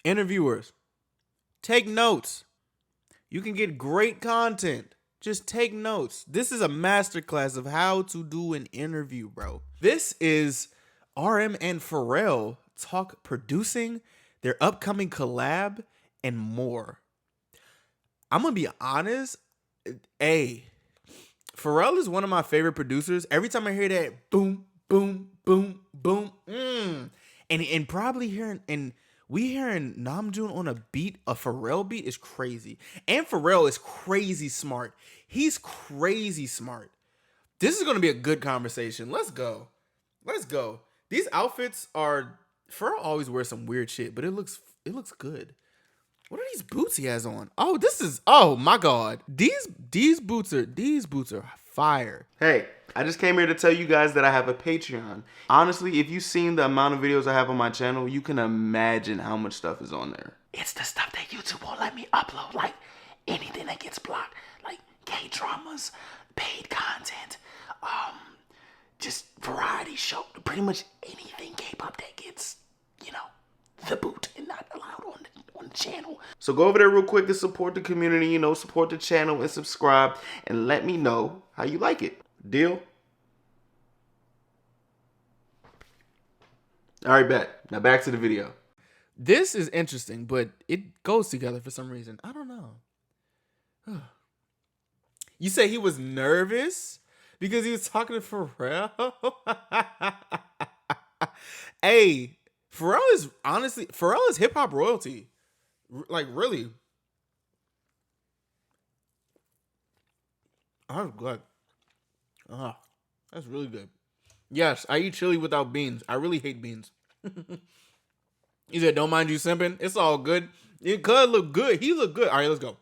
Interviewers, take notes. You can get great content. Just take notes. This is a masterclass of how to do an interview, bro. This is RM and Pharrell talk producing, their upcoming collab, and more. I'm gonna be honest. Hey, Pharrell is one of my favorite producers. Every time I hear that boom, boom, boom, boom, and probably we hearing Namjoon on a beat, a Pharrell beat is crazy. And Pharrell is crazy smart. He's crazy smart. This is gonna be a good conversation. Let's go. Let's go. These outfits are Pharrell always wears some weird shit, but it looks good. What are these boots he has on? Oh my god. These boots are fire. Hey, I just came here to tell you guys that I have a Patreon. Honestly, if you've seen the amount of videos I have on my channel, you can imagine how much stuff is on there. It's the stuff that YouTube won't let me upload, like anything that gets blocked, like K-dramas, paid content, just variety show, pretty much anything K-pop that gets, the boot and not allowed on the channel. So go over there real quick to support the community, support the channel and subscribe and let me know how you like it. Deal? All right, bet. Now back to the video. This is interesting, but it goes together for some reason. I don't know. You say he was nervous because he was talking to Pharrell? Hey, Pharrell is hip hop royalty. Like, really. I'm glad. That's really good. Yes, I eat chili without beans. I really hate beans. He said, don't mind you simping. It's all good. It could look good. He looked good. All right, let's go.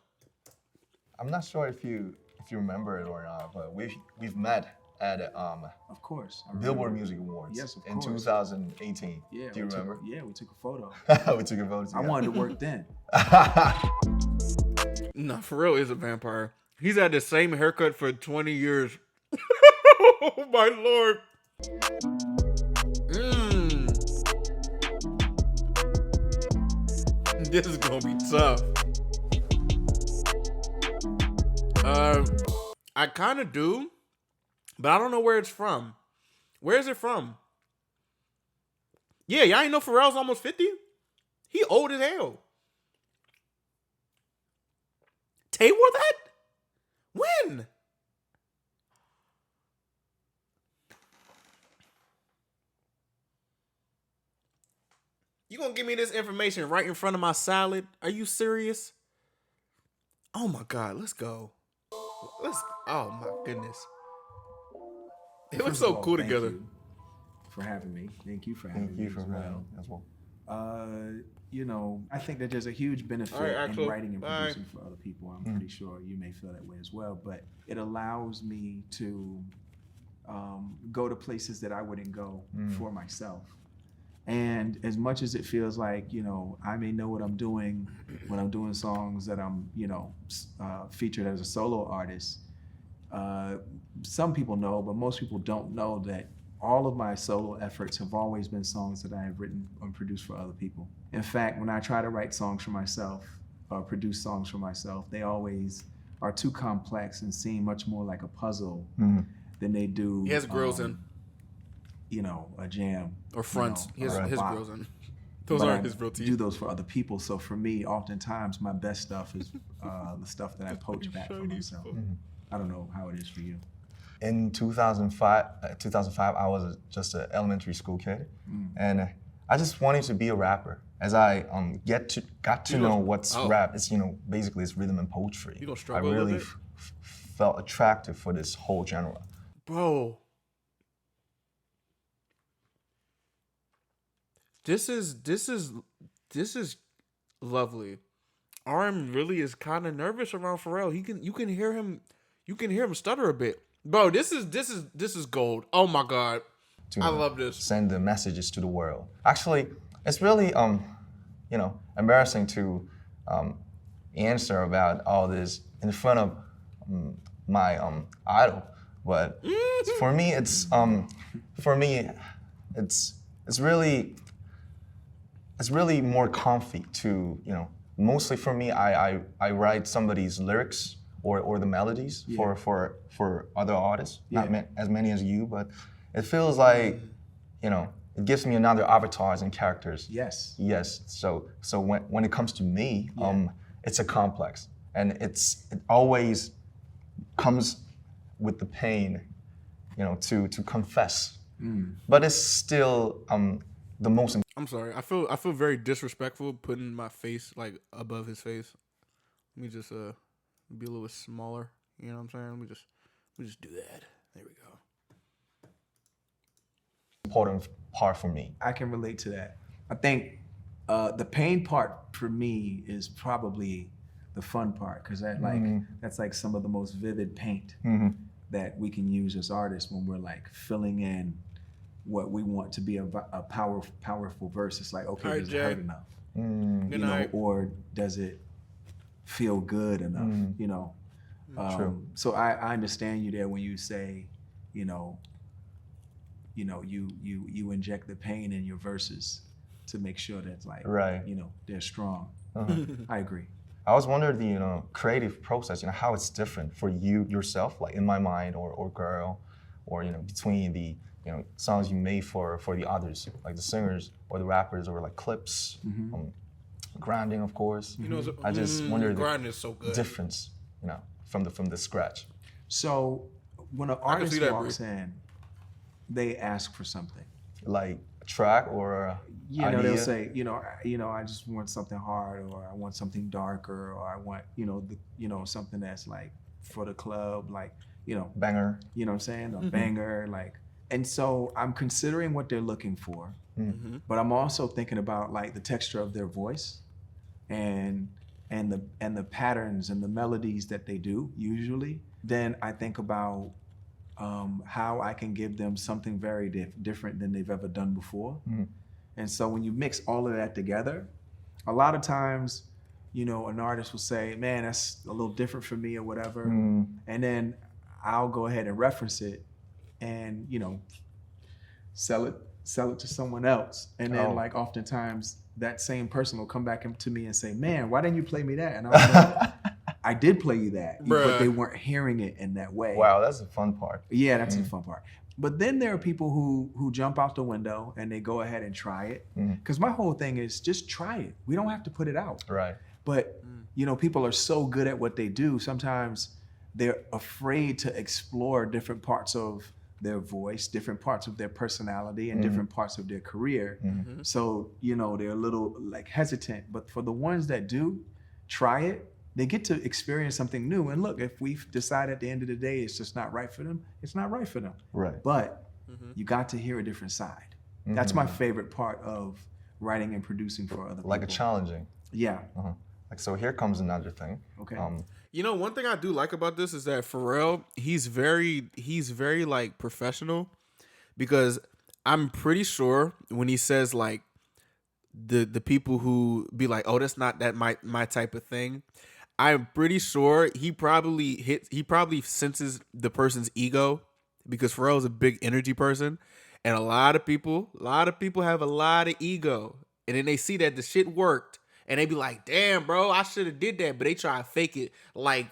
I'm not sure if you remember it or not, but we've met at of course, Billboard Music Awards. Yes, of in course. 2018. Yeah, do you remember? We took a photo. We took a photo together. I wanted to work then. No, Pharrell is a vampire. He's had the same haircut for 20 years. Oh my lord. This is gonna be tough. I kind of do, but I don't know where it's from. Where is it from? Yeah, y'all ain't know Pharrell's almost 50? He old as hell. Tay wore that? When? You gonna give me this information right in front of my salad? Are you serious? Oh my God, let's go. Oh my goodness. They look so cool together. Thank you for having me. Thank you for having me as well. I think that there's a huge benefit in writing and producing for other people. I'm pretty sure you may feel that way as well, but it allows me to go to places that I wouldn't go for myself. And as much as it feels like, I may know what I'm doing when I'm doing songs that I'm, featured as a solo artist, some people know, but most people don't know that all of my solo efforts have always been songs that I have written and produced for other people. In fact, when I try to write songs for myself or produce songs for myself, they always are too complex and seem much more like a puzzle than they do. He has grills in. A jam. Or fronts. He has his grills in. Those aren't his real teeth. I do those for other people. So for me, oftentimes my best stuff is the stuff that I poach back for myself. I don't know how it is for you. In 2005, I was just an elementary school kid, and I just wanted to be a rapper. As I got to know what's rap, it's basically it's rhythm and poetry. You gonna struggle a little bit? Felt attractive for this whole genre. Bro, this is lovely. RM really is kind of nervous around Pharrell. You can hear him stutter a bit. Bro, this is gold. Oh my God. I love this. Send the messages to the world. Actually, it's really embarrassing to answer about all this in front of my idol. But for me it's really it's really more comfy to, mostly for me, I write somebody's lyrics or the melodies for other artists, not as many as you, but it feels like, it gives me another avatars and characters. Yes. Yes. So when it comes to me, it's a complex, and it always comes with the pain, to confess. But it's still the most. I'm sorry. I feel very disrespectful putting my face like above his face. Let me just be a little bit smaller. You know what I'm saying? Let me just do that. There we go. Important part for me. I can relate to that. I think the pain part for me is probably the fun part, because that's like some of the most vivid paint that we can use as artists when we're like filling in what we want to be a powerful verse. It's like, okay, does it hurt enough? Or does it feel good enough? True. So I understand you there when you say, you inject the pain in your verses to make sure that's like, they're strong. I agree. I was wondering the creative process, how it's different for you yourself, like In My Mind or Girl, or between the songs you made for the others, like the singers or the rappers, or like clips, grinding, of course. I just wonder grinding is so good. Difference, from the scratch. So when an artist walks in, they ask for something, like a track or idea. They'll say, I just want something hard, or I want something darker, or I want, something that's like for the club, like, banger. You know what I'm saying? A banger, like. And so I'm considering what they're looking for, but I'm also thinking about like the texture of their voice, and the patterns and the melodies that they do usually. Then I think about how I can give them something very different than they've ever done before. And so when you mix all of that together, a lot of times, an artist will say, man, that's a little different for me or whatever. And then I'll go ahead and reference it and, sell it to someone else. And then like oftentimes that same person will come back to me and say, man, why didn't you play me that? And I was like, I did play you that, but they weren't hearing it in that way. Wow, that's the fun part. Yeah, that's the fun part. But then there are people who jump out the window and they go ahead and try it. Because my whole thing is just try it. We don't have to put it out. Right. But, people are so good at what they do. Sometimes they're afraid to explore different parts of their voice, different parts of their personality, and different parts of their career. So, they're a little like hesitant. But for the ones that do try it, they get to experience something new. And look, if we decide at the end of the day it's just not right for them, it's not right for them. Right. But you got to hear a different side. That's my favorite part of writing and producing for other people. Like a challenging. Yeah. Like, so here comes another thing. Okay. One thing I do like about this is that Pharrell, he's very like professional, because I'm pretty sure when he says like the people who be like, oh, that's not that my type of thing, I'm pretty sure he probably senses the person's ego, because Pharrell's a big energy person, and a lot of people have a lot of ego, and then they see that the shit worked, and they be like, damn, bro, I should have did that, but they try to fake it, like,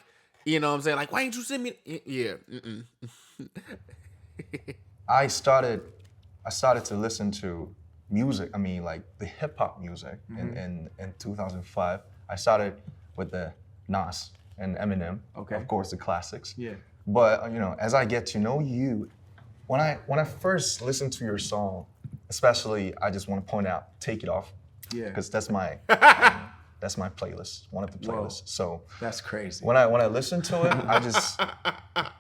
you know what I'm saying, like, why ain't you send me? Yeah. I started to listen to music. I mean, like the hip hop music in 2005. I started with the Nas and Eminem, of course, the classics. Yeah. But as I get to know you, when I first listened to your song, especially, I just want to point out "Take It Off," because that's my playlist, one of the playlists. Whoa. So that's crazy. When I listened to it,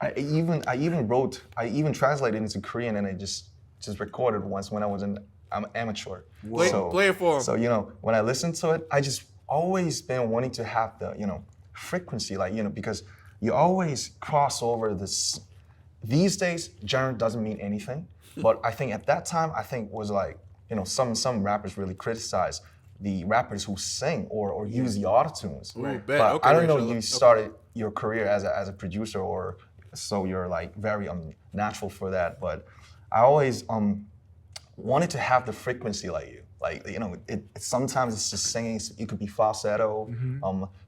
I even translated into Korean, and I just recorded once when I was I'm amateur. Play it for him. So when I listen to it, I just always been wanting to have the frequency, like because you always cross over this. These days, genre doesn't mean anything, but I think at that time, was like some rappers really criticize the rappers who sing or use the autotunes. Right. But I don't know. You started your career as a producer, or so you're like very natural for that. But I always wanted to have the frequency like you. Like, you know, sometimes it's just singing. It could be falsetto.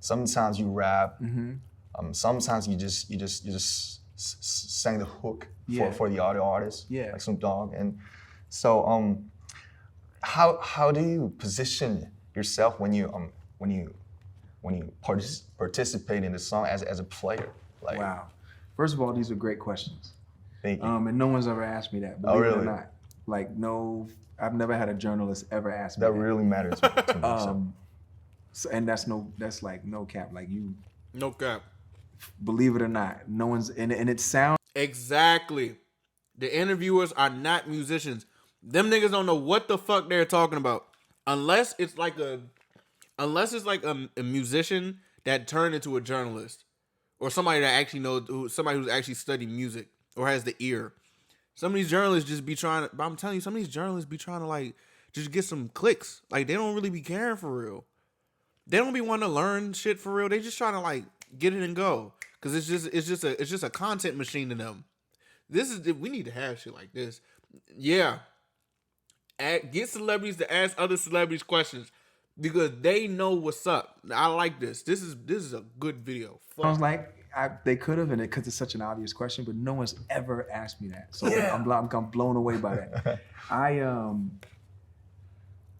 Sometimes you rap. Sometimes you just sang the hook for the other artist, like Snoop Dogg. And so, how do you position yourself when you participate in the song as a player? Like, wow. First of all, these are great questions. Thank you. And no one's ever asked me that. Believe it or not. Like, no, I've never had a journalist ever ask me that. That really matters to me. So, and that's like no cap. Like you. No cap. Believe it or not, no one's and it sounds exactly. The interviewers are not musicians. Them niggas don't know what the fuck they're talking about, unless it's like a musician that turned into a journalist, or somebody that actually knows, somebody who's actually studied music or has the ear. Some of these journalists just be trying to. I'm telling you, some of these journalists be trying to like just get some clicks. Like they don't really be caring for real. They don't be wanting to learn shit for real. They just trying to like get it and go, because it's just a content machine to them. We need to have shit like this. Yeah, get celebrities to ask other celebrities questions, because they know what's up. I like this. This is a good video. Sounds like they could have, and because it's such an obvious question, but no one's ever asked me that. So I'm blown away by that.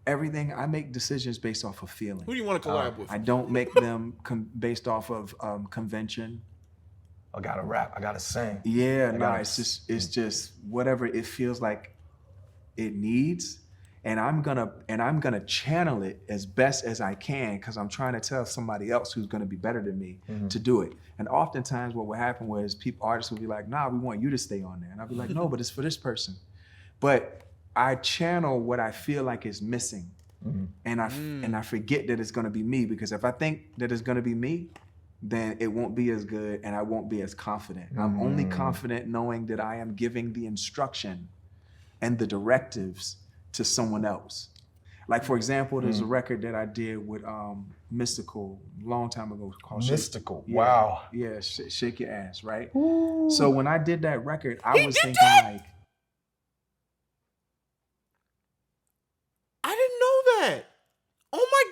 Everything, I make decisions based off of feeling. Who do you want to collab with? I don't make them based off of convention. I gotta rap. I gotta sing. Yeah, it's just whatever it feels like it needs, and I'm gonna channel it as best as I can, because I'm trying to tell somebody else who's gonna be better than me to do it. And oftentimes, what will happen was artists will be like, "Nah, we want you to stay on there," and I'll be like, "No, but it's for this person." But I channel what I feel like is missing, and I forget that it's gonna be me, because if I think that it's gonna be me, then it won't be as good and I won't be as confident. I'm only confident knowing that I am giving the instruction and the directives to someone else. Like, for example, there's a record that I did with Mystical a long time ago called Mystical. Yeah, wow. Yeah, Shake Your Ass, right? Ooh. So when I did that record, I was thinking like, I didn't know that. Oh my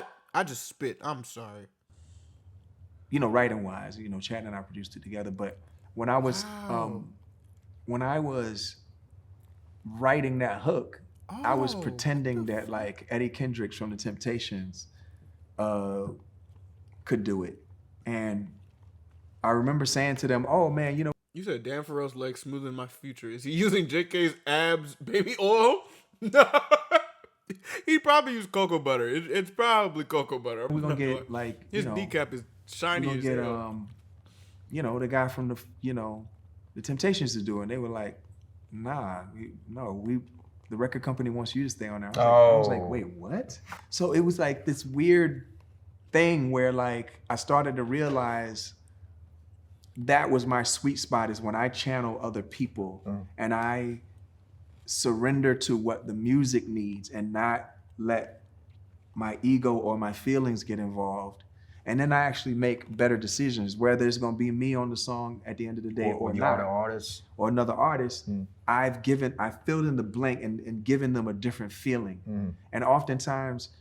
God. I just spit. I'm sorry. You know, writing wise, you know, Chad and I produced it together. But when I was writing that hook, I was pretending that like Eddie Kendricks from the Temptations could do it. And I remember saying to them, "Oh man, you know." You said Dan Pharrell's legs smoother than my future. Is he using JK's abs baby oil? No. He probably used cocoa butter. It's probably cocoa butter. We're gonna get like his kneecap is shiny as hell. You know, the guy from the Temptations to do it. And they were like, "Nah, the record company wants you to stay on there." I was like, wait, what? So it was like this weird thing where like I started to realize that was my sweet spot, is when I channel other people and I surrender to what the music needs and not let my ego or my feelings get involved. And then I actually make better decisions, whether it's gonna be me on the song at the end of the day or not, or another artist. I filled in the blank and given them a different feeling. And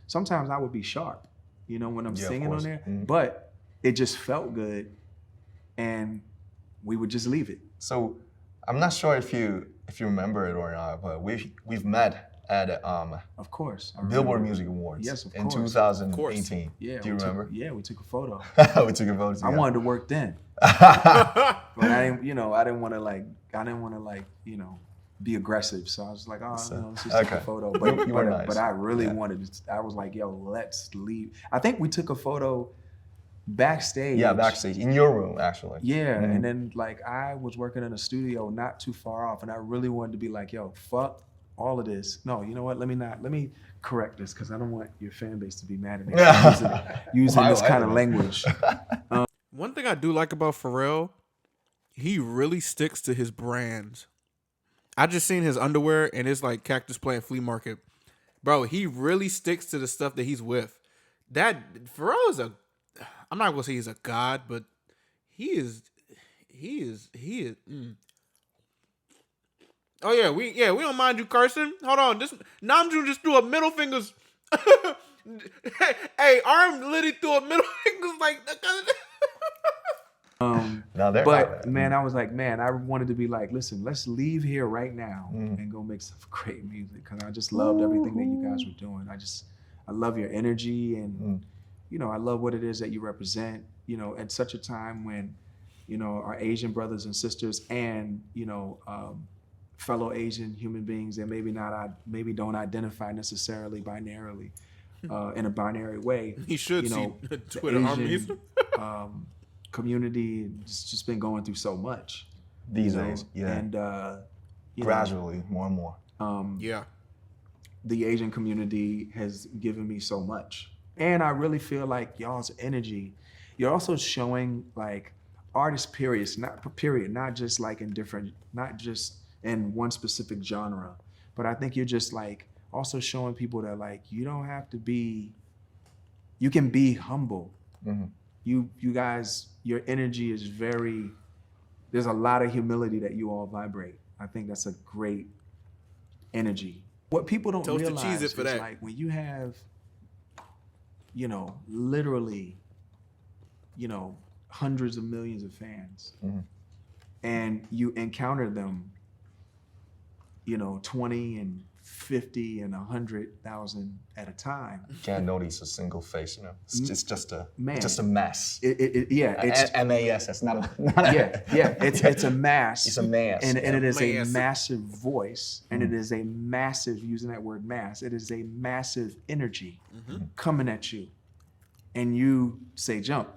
sometimes I would be sharp, you know, when I'm singing on there, but it just felt good, and we would just leave it. So I'm not sure if you remember it or not, but we've met at of course Billboard Music Awards. Yes, of in course. 2018. Yeah, do you remember? We took a photo. We took a photo together. I wanted to work then, but I didn't want to be aggressive. So I was like, let's just take a photo. But I really wanted to. I was like, yo, let's leave. I think we took a photo backstage. Yeah, backstage in your room, actually. Yeah, and then like I was working in a studio not too far off, and I really wanted to be like, yo, fuck all of this. No, you know what? Let me correct this, because I don't want your fan base to be mad at me using this kind of language. One thing I do like about Pharrell, he really sticks to his brands. I just seen his underwear, and it's like Cactus Plant Flea Market. Bro, he really sticks to the stuff that he's with. Pharrell is I'm not gonna say he's a god, but he is. Oh yeah, we don't mind you cursing. Hold on, this Namjoon just threw a middle fingers. Hey, Arm literally threw a middle fingers like. But man, I was like, man, I wanted to be like, listen, let's leave here right now and go make some great music, because I just loved everything that you guys were doing. I love your energy, and you know, I love what it is that you represent. You know, at such a time when, you know, our Asian brothers and sisters and, you know, fellow Asian human beings that maybe don't identify necessarily binarily in a binary way. He should, you know, see Twitter armies. Community has just been going through so much these days, yeah, and gradually more and more. Yeah, the Asian community has given me so much, and I really feel like y'all's energy. You're also showing like artists, not just like not just in one specific genre, but I think you're just like also showing people that like you don't have to be. You can be humble. Mm-hmm. You guys, your energy is there's a lot of humility that you all vibrate. I think that's a great energy. What people don't realize is like when you have, you know, literally, you know, hundreds of millions of fans, and you encounter them, you know, 20 and 50 and 100,000 at a time. You can't notice a single face, you know. It's just a mass. Yeah, it's MAS. That's not a. It's a mass. It's a mass, and it is a massive voice, and it is a massive, using that word mass. It is a massive energy coming at you, and you say jump,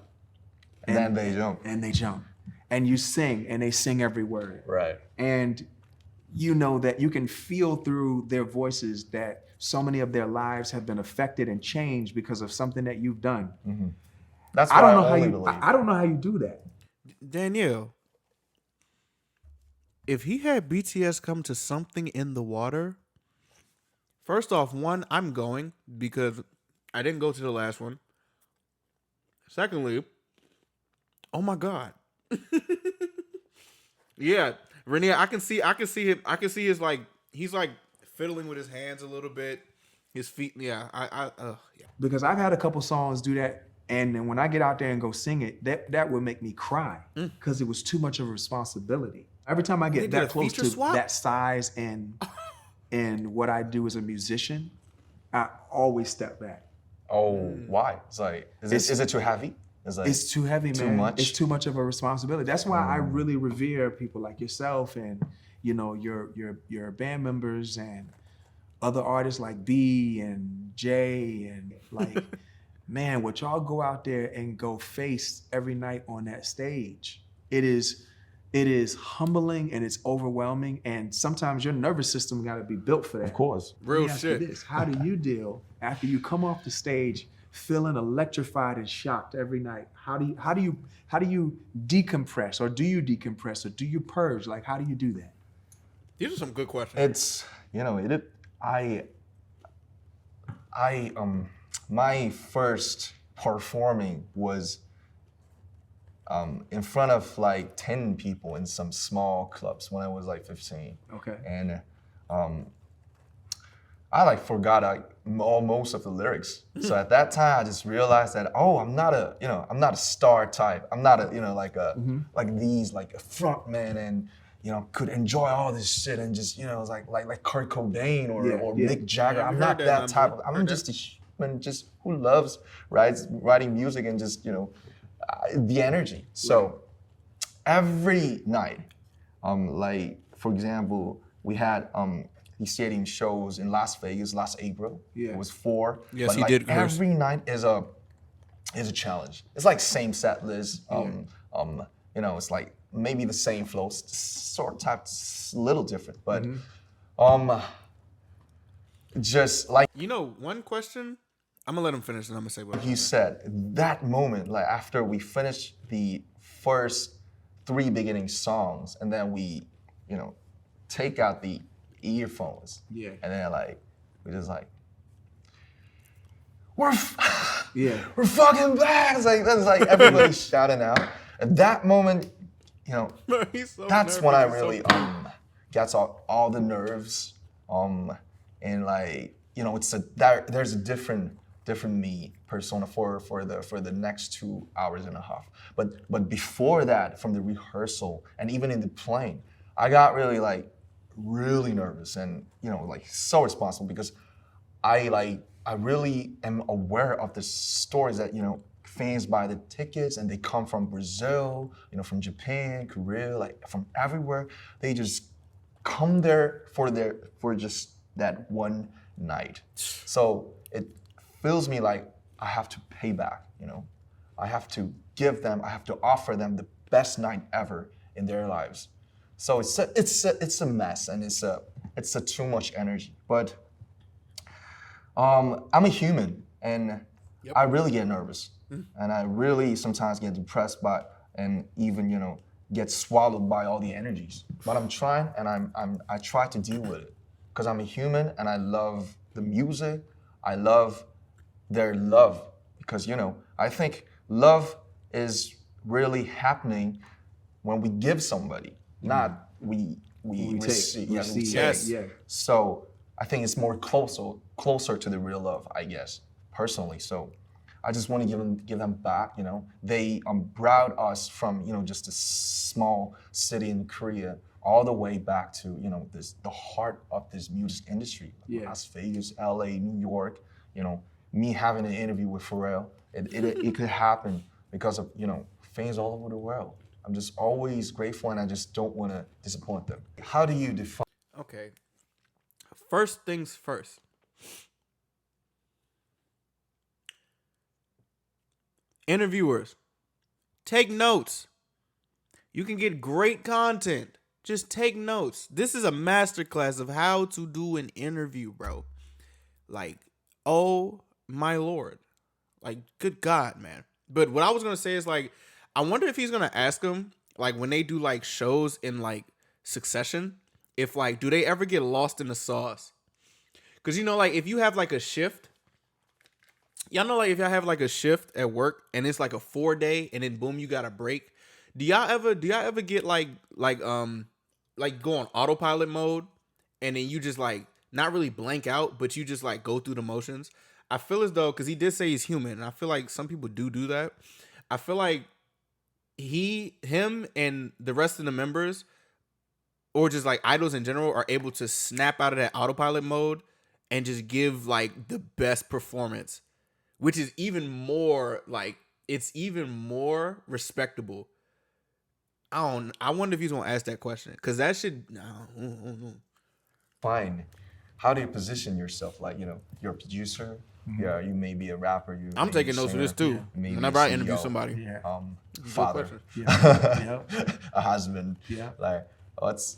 and then they jump, and you sing, and they sing every word, right, and you know that you can feel through their voices that so many of their lives have been affected and changed because of something that you've done. That's I don't know how you do that. Danielle, if he had BTS come to something in the water, first off, one, I'm going because I didn't go to the last one. Secondly, oh my God. Yeah. Renier, I can see him. I can see his like he's like fiddling with his hands a little bit, his feet. Yeah, yeah. Because I've had a couple songs do that, and then when I get out there and go sing it, that would make me cry because it was too much of a responsibility. Every time I get that close to that size and what I do as a musician, I always step back. Oh, why? It's like is it too heavy? It's too heavy, man. Too much? It's too much of a responsibility. That's why I really revere people like yourself and, you know, your band members and other artists like B and J and like, man, what y'all go out there and go face every night on that stage. It is humbling and it's overwhelming, and sometimes your nervous system got to be built for that. Of course. Real shit. How do you deal after you come off the stage feeling electrified and shocked every night? How do you decompress, or do you decompress, or do you purge? Like, how do you do that? These are some good questions. It's, you know, my first performing was in front of like 10 people in some small clubs when I was like 15. Okay. And I like forgot most of the lyrics. So at that time, I just realized that I'm not a star type. I'm not a like a front man and could enjoy all this shit and just like Kurt Cobain or Mick Jagger. I'm not that type of. I'm just a human, just who loves writing music and just the energy. So every night, like for example, we had these stadium shows in Las Vegas last April. Yeah. It was 4. Yes, but he did. Every night is a challenge. It's like same set list. It's like maybe the same flow, sort of type, little different, but just like one question. I'm gonna let him finish, and I'm gonna say what he said. That moment, like after we finished the first 3 beginning songs, and then we, take out the earphones. Yeah. And then we're just like, we're fucking back. It's like everybody's shouting out. At that moment, that's when I really gets all the nerves, and like there's a different me persona for the next 2 hours and a half. But before that, from the rehearsal and even in the plane, I got really nervous and like so responsible because I really am aware of the stories that fans buy the tickets and they come from Brazil, from Japan, Korea, like from everywhere. They just come there for just that one night. So it feels me like I have to pay back. I have to I have to offer them the best night ever in their lives. So it's a mess and it's a too much energy. But I'm a human and I really get nervous and I really sometimes get depressed by and even get swallowed by all the energies. But I'm trying and I try to deal with it because I'm a human and I love the music. I love their love because I think love is really happening when we give somebody, not we receive. Yes. Yeah. So I think it's more closer to the real love, I guess, personally. So I just want to give them back. They brought us from just a small city in Korea all the way back to the heart of this music industry, Las Vegas, LA, New York. Me having an interview with Pharrell, it could happen because of fans all over the world. I'm just always grateful, and I just don't want to disappoint them. How do you define? Okay. First things first. Interviewers, take notes. You can get great content. Just take notes. This is a masterclass of how to do an interview, bro. Like, oh my Lord. Like, good God, man. But what I was going to say is, like, I wonder if he's going to ask them, like, when they do, like, shows in, like, succession, if, like, do they ever get lost in the sauce? Because, like, if you have, like, a shift, y'all know, like, if y'all have, like, a shift at work and it's, like, a 4-day and then, boom, you got a break. Do y'all ever get, go on autopilot mode and then you just, like, not really blank out, but you just, like, go through the motions? I feel as though, because he did say he's human, and I feel like some people do that. I feel like him and the rest of the members, or just like idols in general, are able to snap out of that autopilot mode and just give like the best performance, which is even more like, it's even more respectable. I wonder if he's gonna ask that question, because that should, I don't know. Fine. How do you position yourself? Like, you're a producer. Yeah, you may be a rapper. I'm taking notes for this too. Yeah. Whenever I interview somebody. Yeah. Father. Yeah. A husband. Yeah. Like what's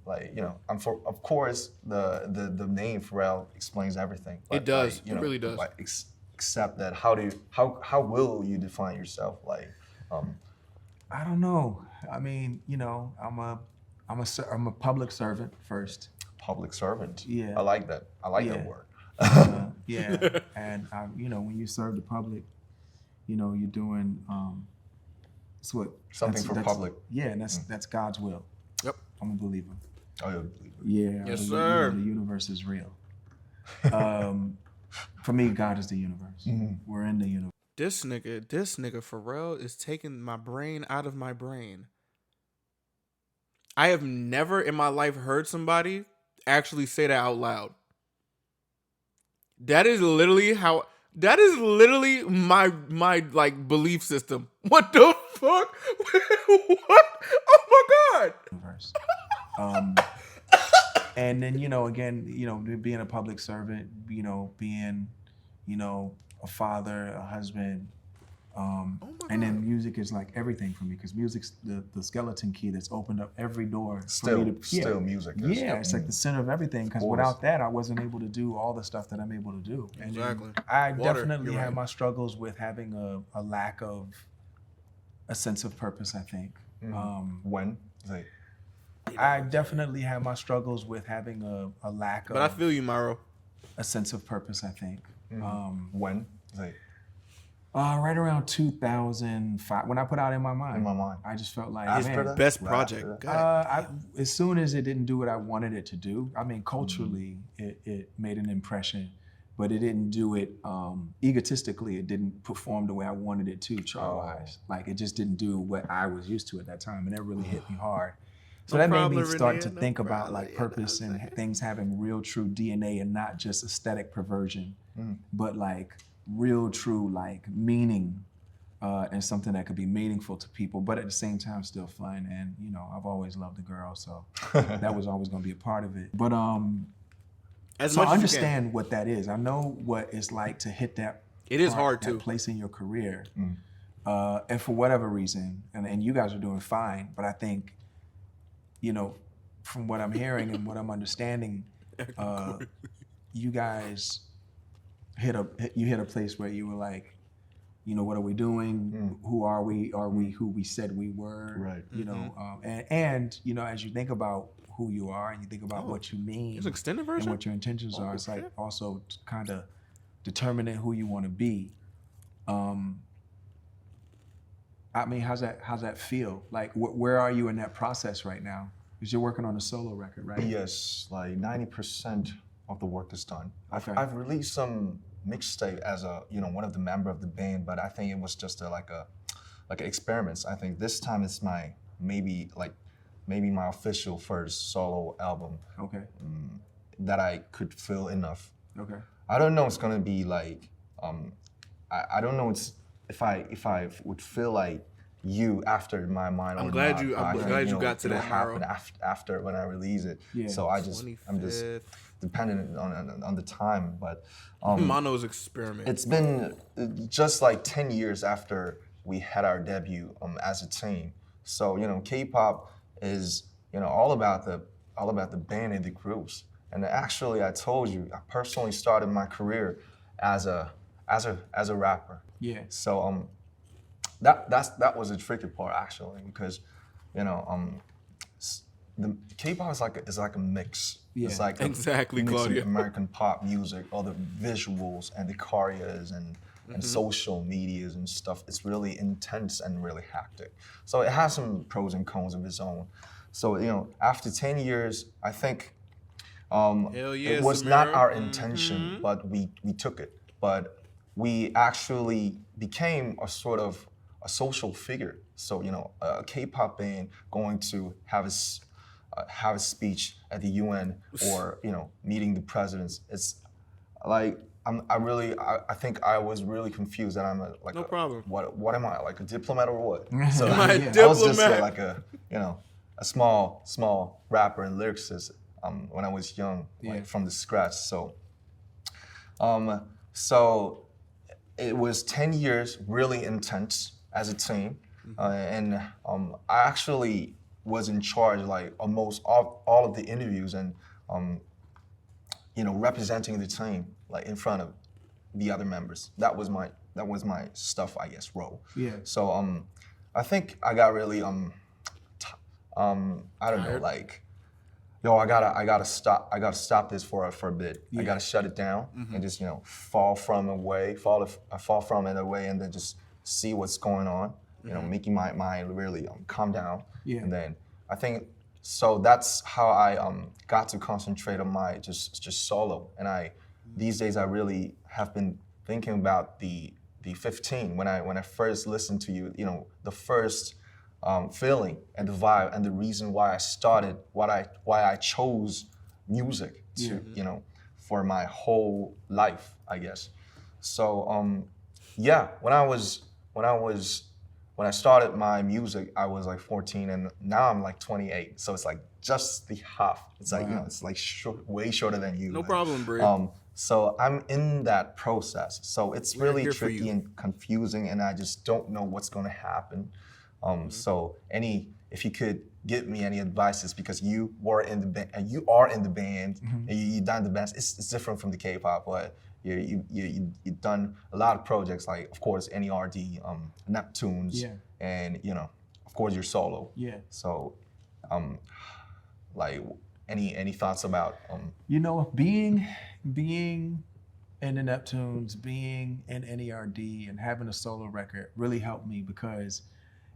like I'm for, of course the name Pharrell explains everything. But it does. Like, it really does. Like, except that how will you define yourself? Like I don't know. I mean, I'm a public servant first. Public servant. Yeah. I like that. I like that word. Yeah, and when you serve the public, you're doing it's what something for public. Yeah, and that's God's will. Yep, I'm a believer. Oh, you're a believer. Yeah. Yes, sir. The universe is real. For me, God is the universe. Mm-hmm. We're in the universe. This nigga Pharrell is taking my brain out of my brain. I have never in my life heard somebody actually say that out loud. That is literally my like belief system. What the fuck? What? Oh my God. Universe. And then, again, being a public servant, being, a father, a husband, and then music is like everything for me, because music's the skeleton key that's opened up every door. Still music. Yeah, it's like the center of everything, because without that, I wasn't able to do all the stuff that I'm able to do. And exactly. I definitely have my struggles with having a lack of a sense of purpose, I think. When? I definitely have my struggles with having a lack of... But I feel you, Myro. A sense of purpose, I think. When? Right around 2005, when I put out In My Mind. In My Mind. I just felt like, After man, that? Best Right project. after Go ahead. as soon as it didn't do what I wanted it to do, I mean, culturally, it made an impression, but it didn't do it egotistically. It didn't perform the way I wanted it to, chart-wise. Like, it just didn't do what I was used to at that time, and that really hit me hard. So No that made problem, me start to Renee, no think about problem. like purpose and things having real, true DNA and not just aesthetic perversion, but like real, true, like meaning. And something that could be meaningful to people, but at the same time still fun. And you know, I've always loved the girl, so that was always going to be a part of it. But As so much I as you can. understand what that is. I know what it's like to hit that. It is part, hard that too. place in your career, and for whatever reason, and you guys are doing fine. But I think, you know, from what I'm hearing and what I'm understanding, you guys hit a place where you were like, you know, what are we doing? Who are we? Are we who we said we were? Right. You know, and you know, as you think about who you are and you think about what you mean, It's an extended and version. what your intentions are, it's like shit. also kind of determining who you want to be. I mean, how's that feel? Like, where are you in that process right now? Because you're working on a solo record, right? Yes, like 90% of the work is done. Okay. I've released some mixtape as a, you know, one of the member of the band, but I think it was just like experiments. I think this time it's maybe my official first solo album Okay. that I could feel enough. Okay. I don't know it's gonna be like, I don't know if I would feel like you after My Mind. I'm or glad not, you- but I'm I think, glad you know, got to it'll that, happen Maro. after when I release it. Yeah. So I'm just 25th. dependent on the time, but Mono's experiment. it's been just like 10 years after we had our debut as a team. So, you know, K-pop is, you know, all about the band and the groups. And actually, I told you, I personally started my career as a rapper. Yeah. So that was a tricky part actually, because, you know, the K-pop is like a mix. Yeah, It's like exactly, a mix of Claudia. American pop music, all the visuals and the choreos and social medias and stuff. It's really intense and really hectic. So it has some pros and cons of its own. So, you know, after 10 years, I think Hell yeah, it was not Samira. our intention, but we took it. But we actually became a sort of a social figure. So, you know, a K-pop band going to have a speech at the UN or, you know, meeting the presidents. It's like I think I was really confused that I'm No problem. What am I, like a diplomat or what? So Am I a I was just diplomat? like a, you know, a small rapper and lyricist when I was young, like from the scratch. So so it was 10 years really intense as a team, and I actually was in charge like almost all of the interviews and you know, representing the team like in front of the other members. That was my stuff, I guess, role. Yeah. So I think I got really I don't know, like, yo, I gotta stop this for a bit. I gotta shut it down and just, you know, fall from it away and then just see what's going on. You know, making my mind really calm down. Yeah. And then I think so that's how I got to concentrate on my just solo. And these days I really have been thinking about the 15 when I first listened to you. You know, the first feeling and the vibe and the reason why I started, why I chose music to, you know, for my whole life, I guess. So yeah, when I started my music, I was like 14, and now I'm like 28. So it's like just the half. It's like, you know, it's like way shorter than you. No like, problem, Bri. So I'm in that process. So it's We're really here for tricky you. and confusing, and I just don't know what's going to happen. So if you could give me any advices, because you were in the band, and you are in the band, and you done the band. It's different from the K-pop, but you've done a lot of projects, like of course NERD, Neptunes, and you know, of course your solo. Yeah. So, like any thoughts about You know, being in the Neptunes, being in NERD and having a solo record really helped me because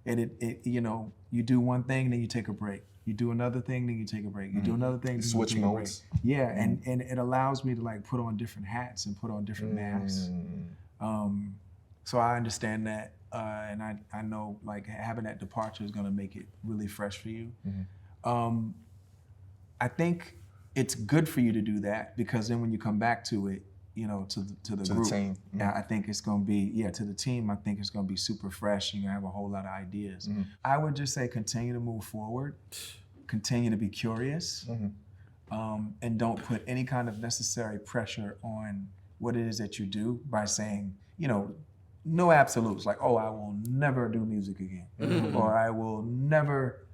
it you know, you do one thing, then you take a break. You do another thing, then you take a break. You do another thing, then Switch you take modes. a break. Yeah, and it allows me to like put on different hats and put on different masks. So I understand that, and I know like having that departure is gonna make it really fresh for you. I think it's good for you to do that because then when you come back to it, you know, to the group, the team. I think it's gonna be to the team. I think it's gonna be super fresh. You're gonna have a whole lot of ideas. I would just say continue to move forward, continue to be curious, and don't put any kind of necessary pressure on what it is that you do by saying, you know, no absolutes like, oh, I will never do music again, or I will never.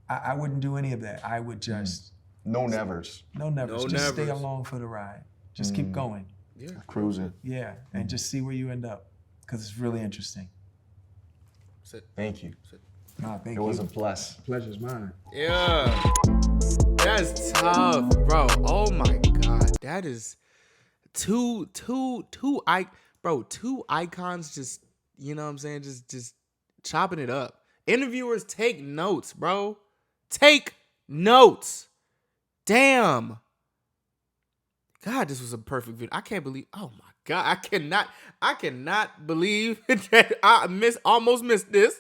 I wouldn't do any of that. I would just No nevers. no nevers. Just stay along for the ride. Just keep going. Yeah. Cruising. Yeah, and just see where you end up, because it's really interesting. Thank you. Nah, thank It you. was a plus. Pleasure's mine. Yeah. That's tough, bro. Oh my God. That is two icons just, you know what I'm saying? Just chopping it up. Interviewers take notes, bro. Take notes. Damn. God, this was a perfect video. I can't believe. Oh my God, I cannot believe that I almost missed this.